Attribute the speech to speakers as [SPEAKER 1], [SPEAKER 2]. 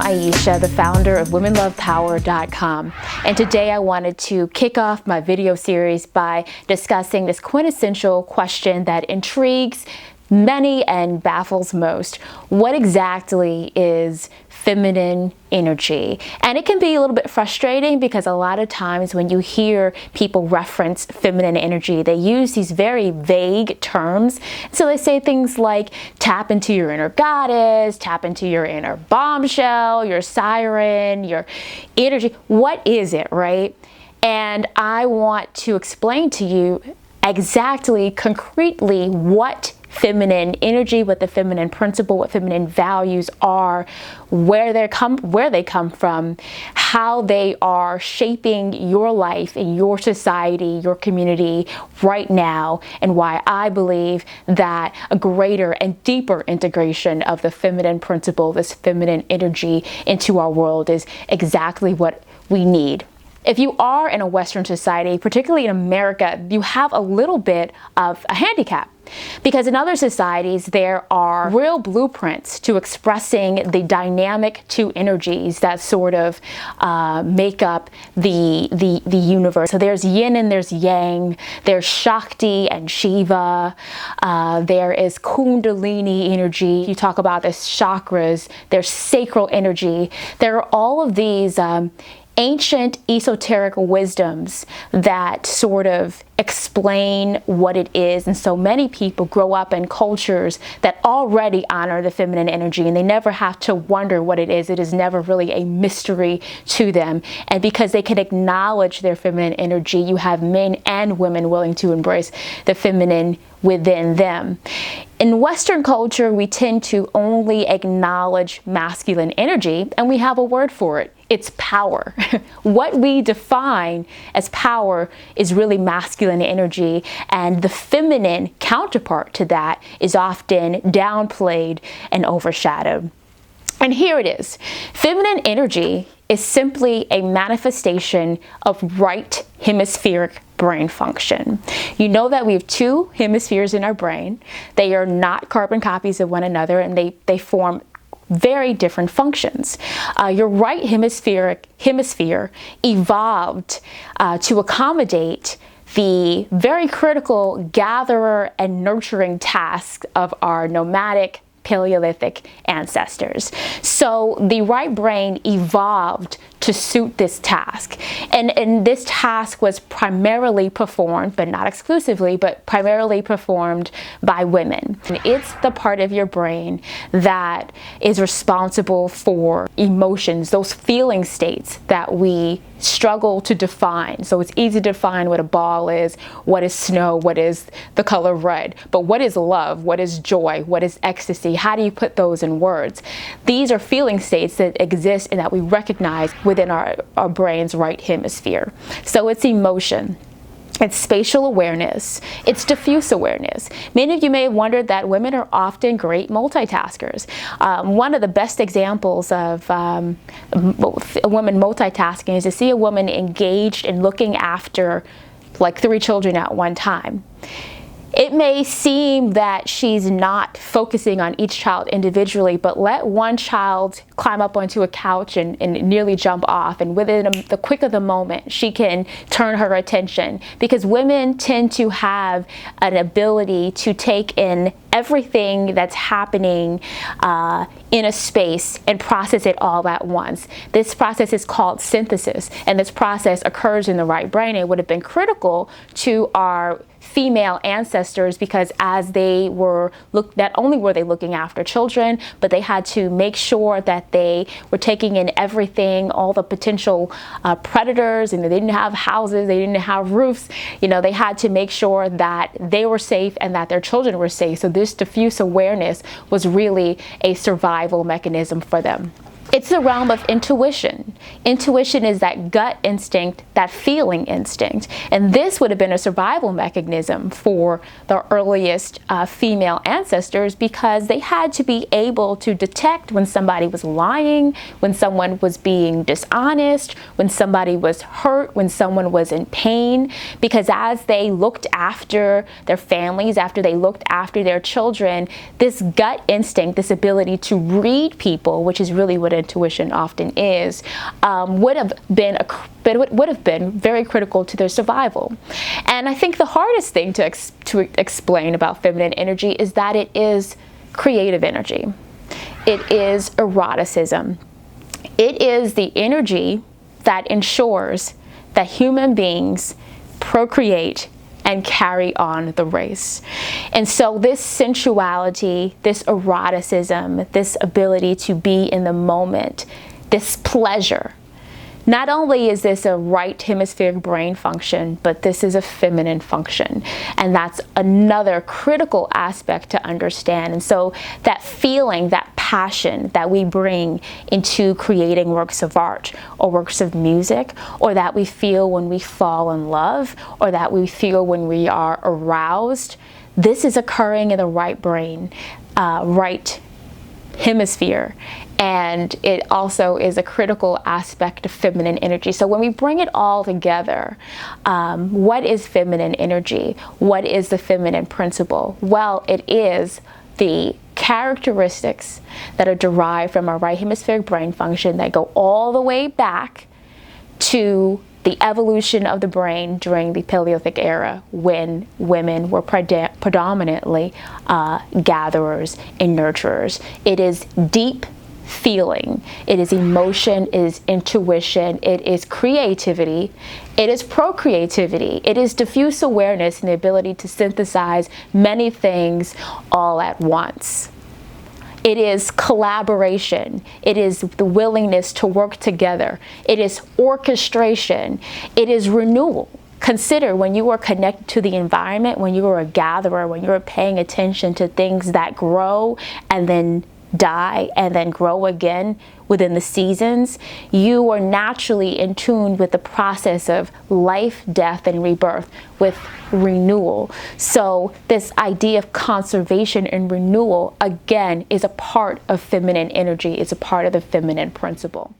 [SPEAKER 1] Ayesha, the founder of WomenLovePower.com, and today I wanted to kick off my video series by discussing this quintessential question that intrigues many and baffles most. What exactly is feminine energy? And it can be a little bit frustrating because a lot of times when you hear people reference feminine energy, they use these very vague terms. So they say things like tap into your inner goddess, tap into your inner bombshell, your siren, your energy. What is it, right? And I want to explain to you exactly, concretely, what feminine energy, what the feminine principle, what feminine values are, where they come from, how they are shaping your life and your society, your community right now, and why I believe that a greater and deeper integration of the feminine principle, this feminine energy into our world is exactly what we need. If you are in a Western society, particularly in America, you have a little bit of a handicap. Because in other societies, there are real blueprints to expressing the dynamic two energies that sort of make up the universe. So there's yin and there's yang, there's Shakti and Shiva, there is Kundalini energy. You talk about the chakras, there's sacral energy. There are all of these ancient esoteric wisdoms that sort of explain what it is. And so many people grow up in cultures that already honor the feminine energy, and they never have to wonder what it is. It is never really a mystery to them. And because they can acknowledge their feminine energy, you have men and women willing to embrace the feminine within them. In Western culture, we tend to only acknowledge masculine energy, and we have a word for it. It's power. What we define as power is really masculine energy, and the feminine counterpart to that is often downplayed and overshadowed. And here it is. Feminine energy is simply a manifestation of right hemispheric brain function. You know that we have two hemispheres in our brain. They are not carbon copies of one another, and they form very different functions. Your right hemisphere evolved to accommodate the very critical gatherer and nurturing tasks of our nomadic Paleolithic ancestors. So the right brain evolved to suit this task. And this task was primarily performed, but not exclusively, but primarily performed by women. And it's the part of your brain that is responsible for emotions, those feeling states that we struggle to define. So it's easy to define what a ball is, what is snow, what is the color red, but what is love, what is joy, what is ecstasy? How do you put those in words? These are feeling states that exist and that we recognize within our brain's right hemisphere. So it's emotion, it's spatial awareness, it's diffuse awareness. Many of you may have wondered that women are often great multitaskers. One of the best examples of a woman multitasking is to see a woman engaged in looking after like 3 children at one time. It may seem that she's not focusing on each child individually, but let one child climb up onto a couch and nearly jump off, and within the quick of the moment, she can turn her attention, because women tend to have an ability to take in everything that's happening in a space and process it all at once. This process is called synthesis, and this process occurs in the right brain. It would have been critical to our female ancestors because as they were not only were they looking after children, but they had to make sure that they were taking in everything, all the potential predators, and they didn't have houses, they didn't have roofs. You know, they had to make sure that they were safe and that their children were safe. So this diffuse awareness was really a survival mechanism for them. It's the realm of intuition. Intuition is that gut instinct, that feeling instinct. And this would have been a survival mechanism for the earliest female ancestors, because they had to be able to detect when somebody was lying, when someone was being dishonest, when somebody was hurt, when someone was in pain. Because as they looked after their families, after they looked after their children, this gut instinct, this ability to read people, which is really what intuition often is, would have been very critical to their survival. And I think the hardest thing to explain about feminine energy is that it is creative energy. It is eroticism. It is the energy that ensures that human beings procreate and carry on the race. And so this sensuality, this eroticism, this ability to be in the moment, this pleasure, not only is this a right hemispheric brain function, but this is a feminine function. And that's another critical aspect to understand. And so that feeling, that passion that we bring into creating works of art or works of music, or that we feel when we fall in love, or that we feel when we are aroused, this is occurring in the right brain, right hemisphere. And it also is a critical aspect of feminine energy. So when we bring it all together, what is feminine energy? What is the feminine principle? Well, it is the characteristics that are derived from our right hemispheric brain function that go all the way back to the evolution of the brain during the Paleolithic era, when women were predominantly gatherers and nurturers. It is deep feeling, it is emotion, it is intuition, it is creativity, it is procreativity, it is diffuse awareness and the ability to synthesize many things all at once. It is collaboration. It is the willingness to work together. It is orchestration. It is renewal. Consider when you are connected to the environment, when you are a gatherer, when you're paying attention to things that grow and then die and then grow again within the seasons, you are naturally in tune with the process of life, death, and rebirth, with renewal. So this idea of conservation and renewal, again, is a part of feminine energy, is a part of the feminine principle.